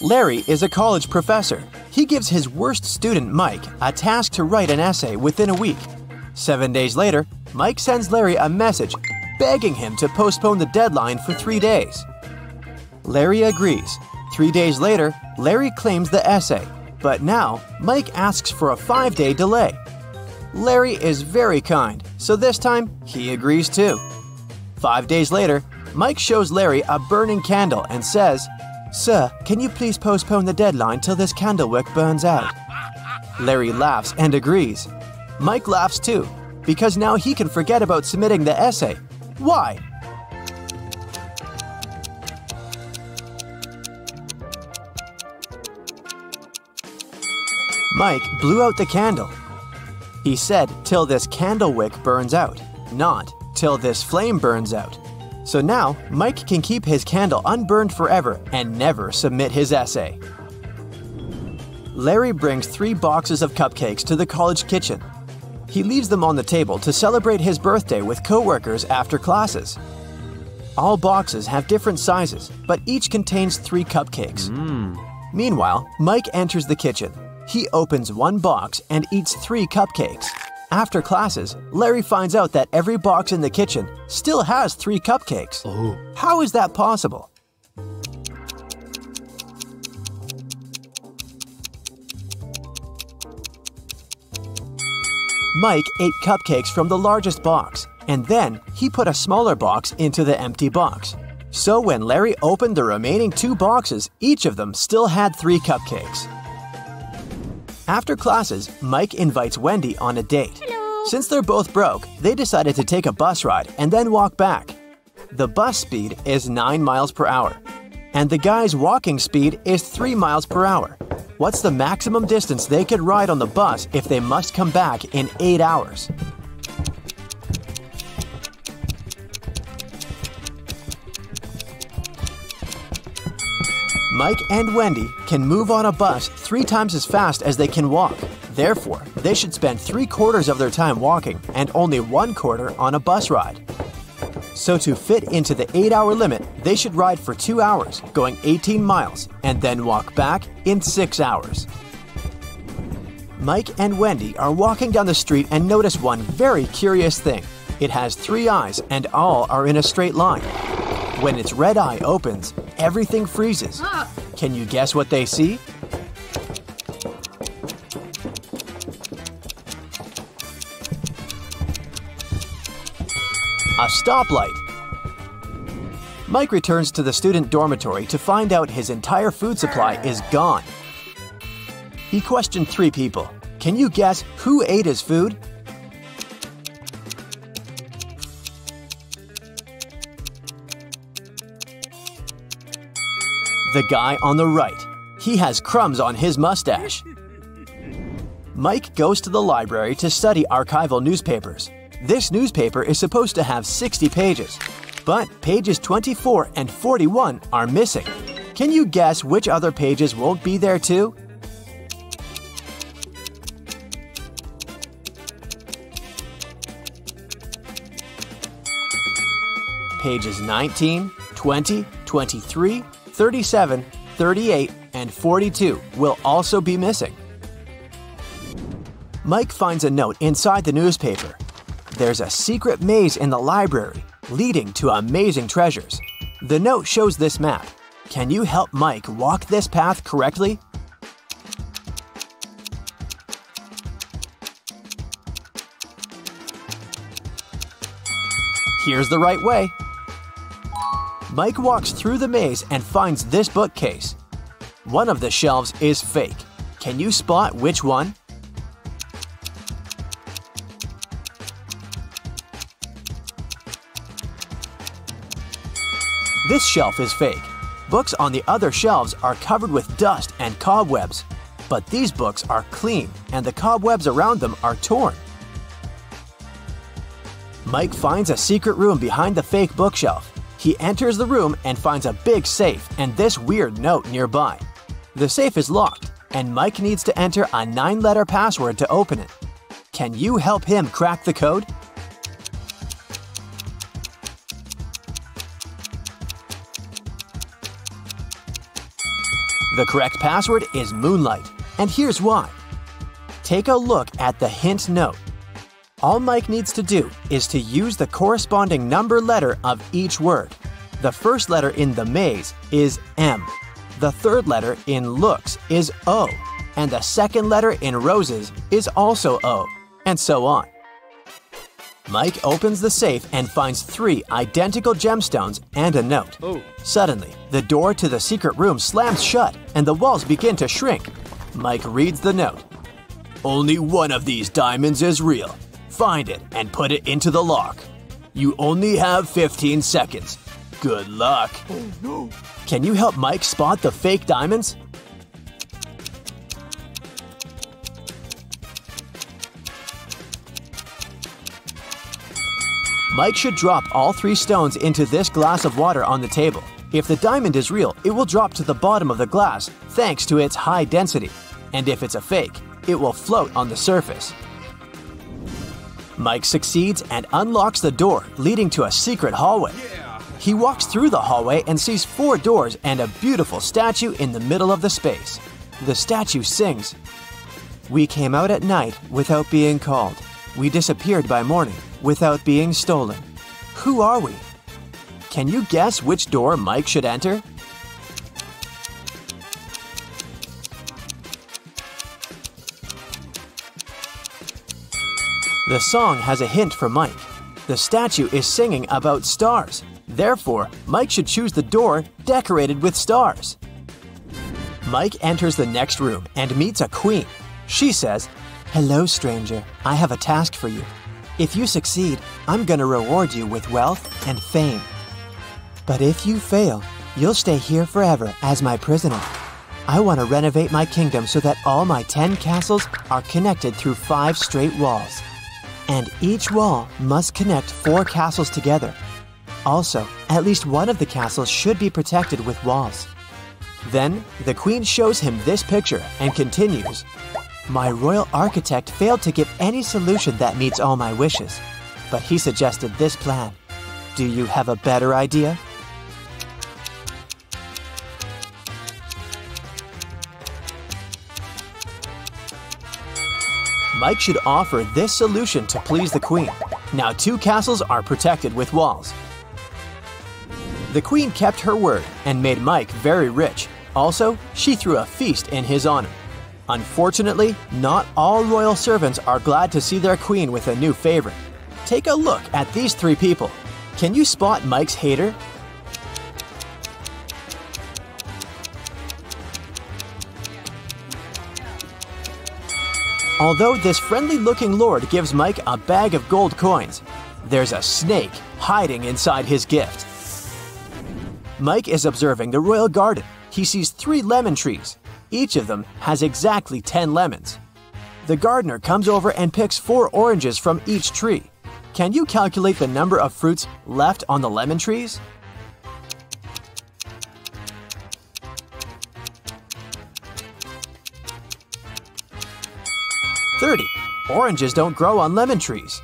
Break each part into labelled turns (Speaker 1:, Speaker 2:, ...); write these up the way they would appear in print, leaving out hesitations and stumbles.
Speaker 1: Larry is a college professor. He gives his worst student, Mike, a task to write an essay within a week. 7 days later, Mike sends Larry a message begging him to postpone the deadline for 3 days. Larry agrees. 3 days later, Larry claims the essay, but now Mike asks for a 5-day delay. Larry is very kind, so this time he agrees too. 5 days later, Mike shows Larry a burning candle and says, "Sir, can you please postpone the deadline till this candle wick burns out?" Larry laughs and agrees. Mike laughs too, because now he can forget about submitting the essay. Why? Mike blew out the candle. He said, "Till this candle wick burns out," not "till this flame burns out." So now, Mike can keep his candle unburned forever and never submit his essay. Larry brings 3 boxes of cupcakes to the college kitchen. He leaves them on the table to celebrate his birthday with coworkers after classes. All boxes have different sizes, but each contains 3 cupcakes. Meanwhile, Mike enters the kitchen. He opens one box and eats 3 cupcakes. After classes, Larry finds out that every box in the kitchen still has 3 cupcakes. How is that possible? Mike ate cupcakes from the largest box, and then he put a smaller box into the empty box. So when Larry opened the remaining 2 boxes, each of them still had 3 cupcakes. After classes, Mike invites Wendy on a date.
Speaker 2: Hello.
Speaker 1: Since they're both broke, they decided to take a bus ride and then walk back. The bus speed is 9 miles per hour, and the guy's walking speed is 3 miles per hour. What's the maximum distance they could ride on the bus if they must come back in 8 hours? Mike and Wendy can move on a bus 3 times as fast as they can walk. Therefore, they should spend 3/4 of their time walking and only 1/4 on a bus ride. So to fit into the 8-hour limit, they should ride for 2 hours, going 18 miles, and then walk back in 6 hours. Mike and Wendy are walking down the street and notice one very curious thing. It has 3 eyes and all are in a straight line. When its red eye opens, everything freezes. Can you guess what they see? A stoplight. Mike returns to the student dormitory to find out his entire food supply is gone. He questioned 3 people. Can you guess who ate his food? The guy on the right. He has crumbs on his mustache. Mike goes to the library to study archival newspapers. This newspaper is supposed to have 60 pages, but pages 24 and 41 are missing. Can you guess which other pages won't be there too? Pages 19, 20, 23, 37, 38, and 42 will also be missing. Mike finds a note inside the newspaper. There's a secret maze in the library leading to amazing treasures. The note shows this map. Can you help Mike walk this path correctly? Here's the right way. Mike walks through the maze and finds this bookcase. One of the shelves is fake. Can you spot which one? This shelf is fake. Books on the other shelves are covered with dust and cobwebs. But these books are clean and the cobwebs around them are torn. Mike finds a secret room behind the fake bookshelf. He enters the room and finds a big safe and this weird note nearby. The safe is locked, and Mike needs to enter a 9-letter password to open it. Can you help him crack the code? The correct password is Moonlight, and here's why. Take a look at the hint note. All Mike needs to do is to use the corresponding number letter of each word. The first letter in the maze is M. The third letter in looks is O. And the second letter in roses is also O. And so on. Mike opens the safe and finds 3 identical gemstones and a note. Suddenly, the door to the secret room slams shut and the walls begin to shrink. Mike reads the note. Only one of these diamonds is real. Find it and put it into the lock. You only have 15 seconds. Good luck. Oh no. Can you help Mike spot the fake diamonds? Mike should drop all 3 stones into this glass of water on the table. If the diamond is real, it will drop to the bottom of the glass thanks to its high density. And if it's a fake, it will float on the surface. Mike succeeds and unlocks the door, leading to a secret hallway. He walks through the hallway and sees 4 doors and a beautiful statue in the middle of the space. The statue sings, "We came out at night without being called. We disappeared by morning without being stolen. Who are we?" Can you guess which door Mike should enter? The song has a hint for Mike. The statue is singing about stars. Therefore, Mike should choose the door decorated with stars. Mike enters the next room and meets a queen. She says, "Hello, stranger. I have a task for you. If you succeed, I'm gonna reward you with wealth and fame. But if you fail, you'll stay here forever as my prisoner. I want to renovate my kingdom so that all my 10 castles are connected through 5 straight walls. And each wall must connect 4 castles together. Also, at least one of the castles should be protected with walls." Then, the queen shows him this picture and continues, "My royal architect failed to give any solution that meets all my wishes, but he suggested this plan. Do you have a better idea?" Mike should offer this solution to please the queen. Now 2 castles are protected with walls. The queen kept her word and made Mike very rich. Also, she threw a feast in his honor. Unfortunately, not all royal servants are glad to see their queen with a new favorite. Take a look at these 3 people. Can you spot Mike's hater? Although this friendly-looking lord gives Mike a bag of gold coins, there's a snake hiding inside his gift. Mike is observing the royal garden. He sees 3 lemon trees. Each of them has exactly 10 lemons. The gardener comes over and picks 4 oranges from each tree. Can you calculate the number of fruits left on the lemon trees? Oranges don't grow on lemon trees.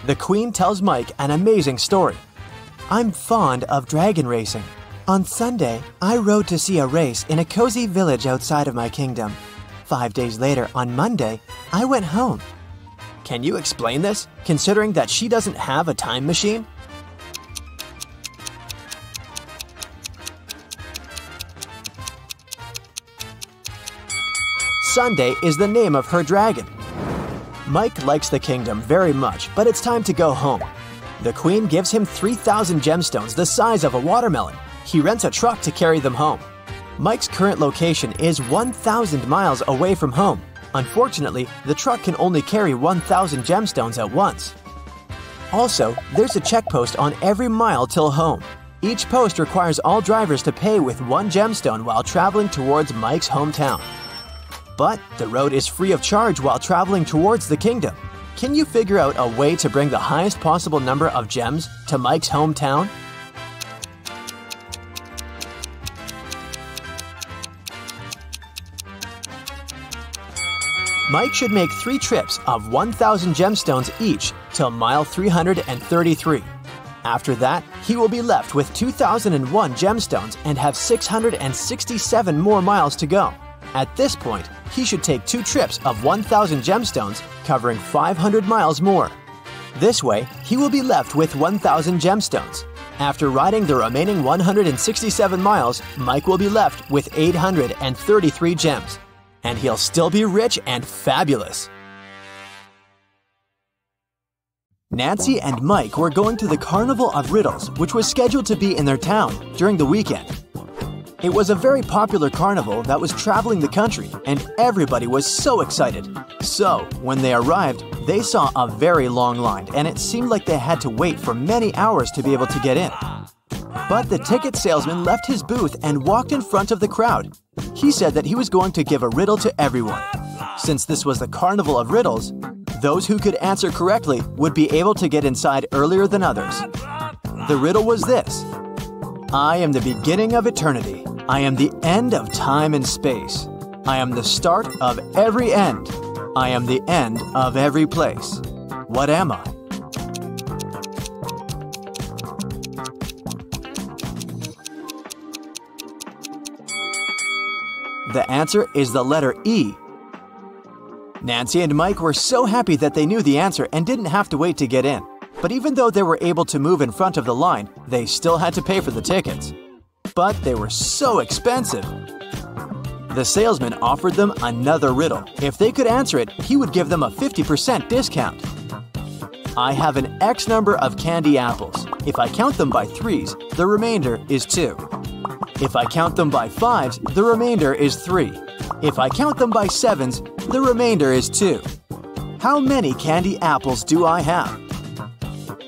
Speaker 1: The queen tells Mike an amazing story. "I'm fond of dragon racing. On Sunday, I rode to see a race in a cozy village outside of my kingdom. 5 days later, on Monday, I went home." Can you explain this, considering that she doesn't have a time machine? Sunday is the name of her dragon. Mike likes the kingdom very much, but it's time to go home. The queen gives him 3,000 gemstones the size of a watermelon. He rents a truck to carry them home. Mike's current location is 1,000 miles away from home. Unfortunately, the truck can only carry 1,000 gemstones at once. Also, there's a check post on every mile till home. Each post requires all drivers to pay with 1 gemstone while traveling towards Mike's hometown. But the road is free of charge while traveling towards the kingdom. Can you figure out a way to bring the highest possible number of gems to Mike's hometown? Mike should make 3 trips of 1,000 gemstones each till mile 333. After that, he will be left with 2,001 gemstones and have 667 more miles to go. At this point, he should take 2 trips of 1,000 gemstones, covering 500 miles more. This way, he will be left with 1,000 gemstones. After riding the remaining 167 miles, Mike will be left with 833 gems. And he'll still be rich and fabulous. Nancy and Mike were going to the Carnival of Riddles, which was scheduled to be in their town during the weekend. It was a very popular carnival that was traveling the country, and everybody was so excited. So, when they arrived, they saw a very long line, and it seemed like they had to wait for many hours to be able to get in. But the ticket salesman left his booth and walked in front of the crowd. He said that he was going to give a riddle to everyone. Since this was the Carnival of Riddles, those who could answer correctly would be able to get inside earlier than others. The riddle was this: I am the beginning of eternity. I am the end of time and space. I am the start of every end. I am the end of every place. What am I? The answer is the letter E. Nancy and Mike were so happy that they knew the answer and didn't have to wait to get in. But even though they were able to move in front of the line, they still had to pay for the tickets. But they were so expensive. The salesman offered them another riddle. If they could answer it, he would give them a 50% discount. I have an X number of candy apples. If I count them by 3s, the remainder is 2. If I count them by 5s, the remainder is 3. If I count them by 7s, the remainder is 2. How many candy apples do I have?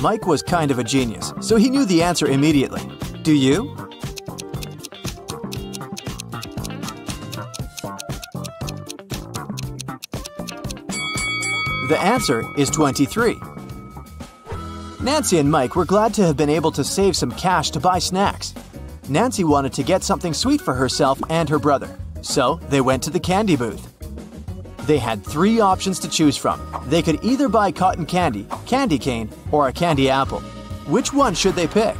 Speaker 1: Mike was kind of a genius, so he knew the answer immediately. Do you? The answer is 23. Nancy and Mike were glad to have been able to save some cash to buy snacks. Nancy wanted to get something sweet for herself and her brother, so they went to the candy booth. They had 3 options to choose from. They could either buy cotton candy, candy cane, or a candy apple. Which one should they pick?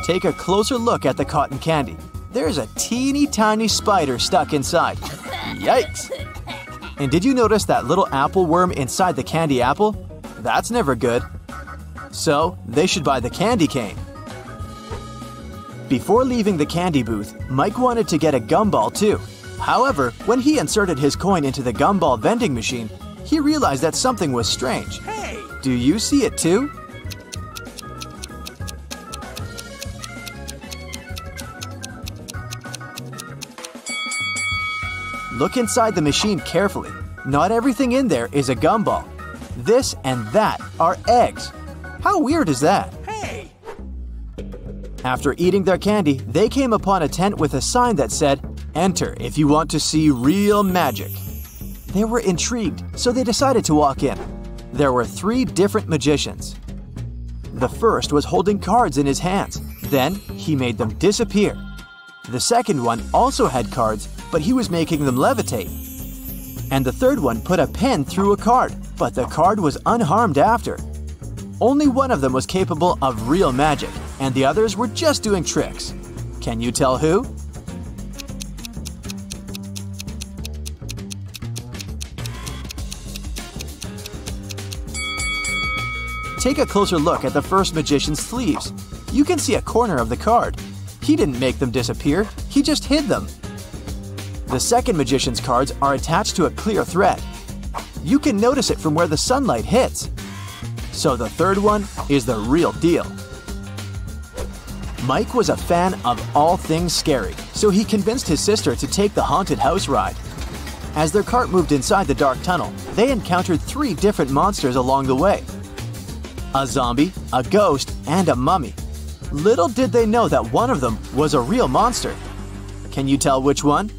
Speaker 1: Take a closer look at the cotton candy. There's a teeny tiny spider stuck inside. Yikes! And did you notice that little apple worm inside the candy apple? That's never good. So, they should buy the candy cane. Before leaving the candy booth, Mike wanted to get a gumball too. However, when he inserted his coin into the gumball vending machine, he realized that something was strange. Hey! Do you see it too? Look inside the machine carefully. Not everything in there is a gumball. This and that are eggs. How weird is that? Hey! After eating their candy, they came upon a tent with a sign that said, "Enter if you want to see real magic." They were intrigued, so they decided to walk in. There were 3 different magicians. The first was holding cards in his hands. Then he made them disappear. The second one also had cards, but he was making them levitate. And the third one put a pen through a card, but the card was unharmed after. Only one of them was capable of real magic, and the others were just doing tricks. Can you tell who? Take a closer look at the first magician's sleeves. You can see a corner of the card. He didn't make them disappear, he just hid them. The second magician's cards are attached to a clear thread. You can notice it from where the sunlight hits. So the third one is the real deal. Mike was a fan of all things scary, so he convinced his sister to take the haunted house ride. As their cart moved inside the dark tunnel, they encountered 3 different monsters along the way. A zombie, a ghost, and a mummy. Little did they know that one of them was a real monster. Can you tell which one?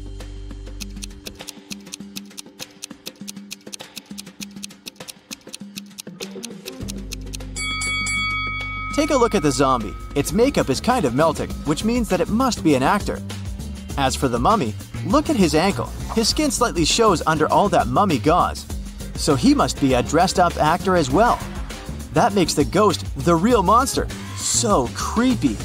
Speaker 1: Take a look at the zombie. Its makeup is kind of melting, which means that it must be an actor. As for the mummy, Look at his ankle. His skin slightly shows under all that mummy gauze. So he must be a dressed-up actor as well. That makes the ghost the real monster. So creepy.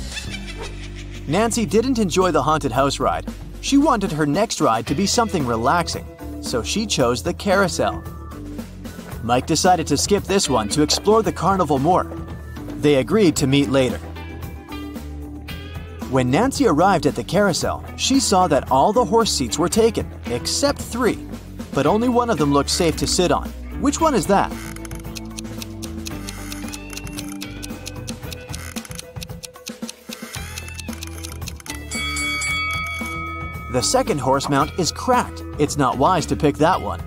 Speaker 1: Nancy didn't enjoy the haunted house ride. She wanted her next ride to be something relaxing, so she chose the carousel. Mike decided to skip this one to explore the carnival more. They agreed to meet later. When Nancy arrived at the carousel, she saw that all the horse seats were taken, except 3. But only one of them looked safe to sit on. Which one is that? The second horse mount is cracked. It's not wise to pick that one.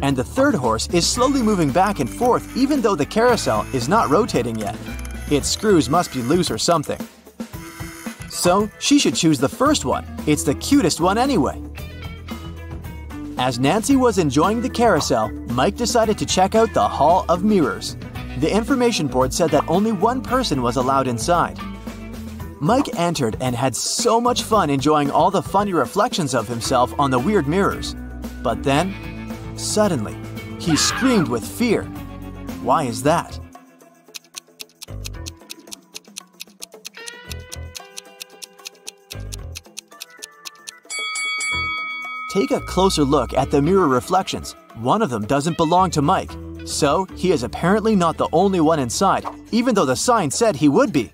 Speaker 1: And the third horse is slowly moving back and forth even though the carousel is not rotating yet. Its screws must be loose or something. So she should choose the first one. It's the cutest one anyway. As Nancy was enjoying the carousel, Mike decided to check out the Hall of Mirrors. The information board said that only one person was allowed inside. Mike entered and had so much fun enjoying all the funny reflections of himself on the weird mirrors. But then, suddenly, he screamed with fear. Why is that? Take a closer look at the mirror reflections. One of them doesn't belong to Mike, so he is apparently not the only one inside, even though the sign said he would be.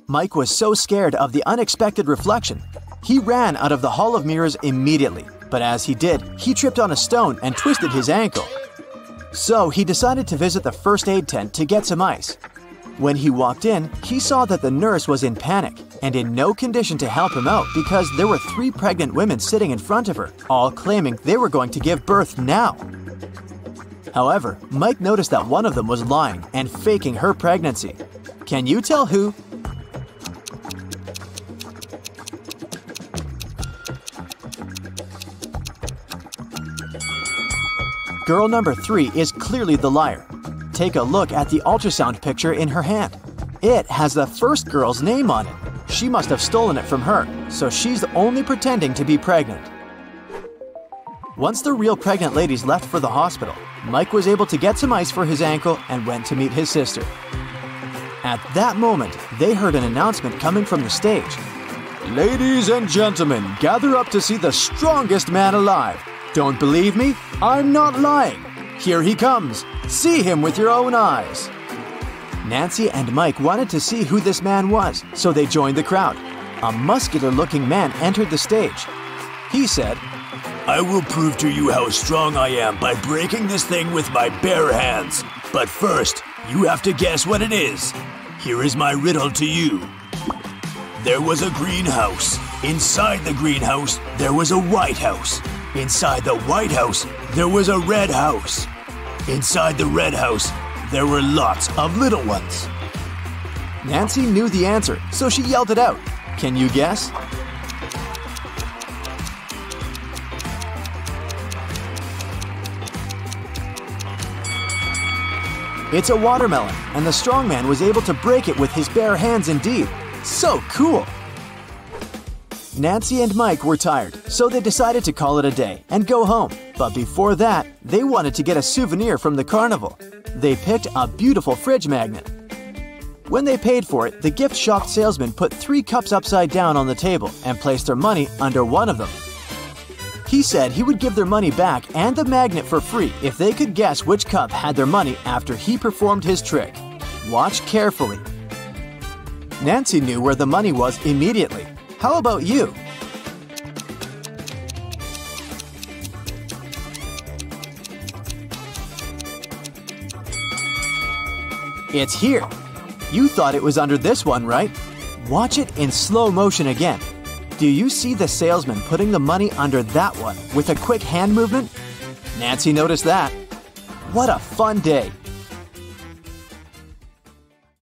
Speaker 1: Mike was so scared of the unexpected reflection. He ran out of the Hall of Mirrors immediately, but as he did, he tripped on a stone and twisted his ankle. So he decided to visit the first aid tent to get some ice. When he walked in, he saw that the nurse was in panic and in no condition to help him out because there were 3 pregnant women sitting in front of her, all claiming they were going to give birth now. However, Mike noticed that one of them was lying and faking her pregnancy. Can you tell who? Girl number 3 is clearly the liar. Take a look at the ultrasound picture in her hand. It has the first girl's name on it. She must have stolen it from her, so she's only pretending to be pregnant. Once the real pregnant ladies left for the hospital, Mike was able to get some ice for his ankle and went to meet his sister. At that moment, they heard an announcement coming from the stage. "Ladies and gentlemen, gather up to see the strongest man alive. Don't believe me? I'm not lying. Here he comes. See him with your own eyes." Nancy and Mike wanted to see who this man was, so they joined the crowd. A muscular-looking man entered the stage. He said,
Speaker 2: "I will prove to you how strong I am by breaking this thing with my bare hands. But first, you have to guess what it is. Here is my riddle to you. There was a greenhouse. Inside the greenhouse, there was a white house. Inside the white house, there was a red house. Inside the red house, there were lots of little ones." Nancy knew the answer, so she yelled it out. Can you guess? It's a watermelon, and the strongman was able to break it with his bare hands indeed. So cool! Nancy and Mike were tired, so they decided to call it a day and go home. But before that, they wanted to get a souvenir from the carnival. They picked a beautiful fridge magnet. When they paid for it, the gift shop salesman put 3 cups upside down on the table and placed their money under one of them. He said he would give their money back and the magnet for free if they could guess which cup had their money after he performed his trick. Watch carefully. Nancy knew where the money was immediately. How about you? It's here. You thought it was under this one, right? Watch it in slow motion again. Do you see the salesman putting the money under that one with a quick hand movement? Nancy noticed that. What a fun day!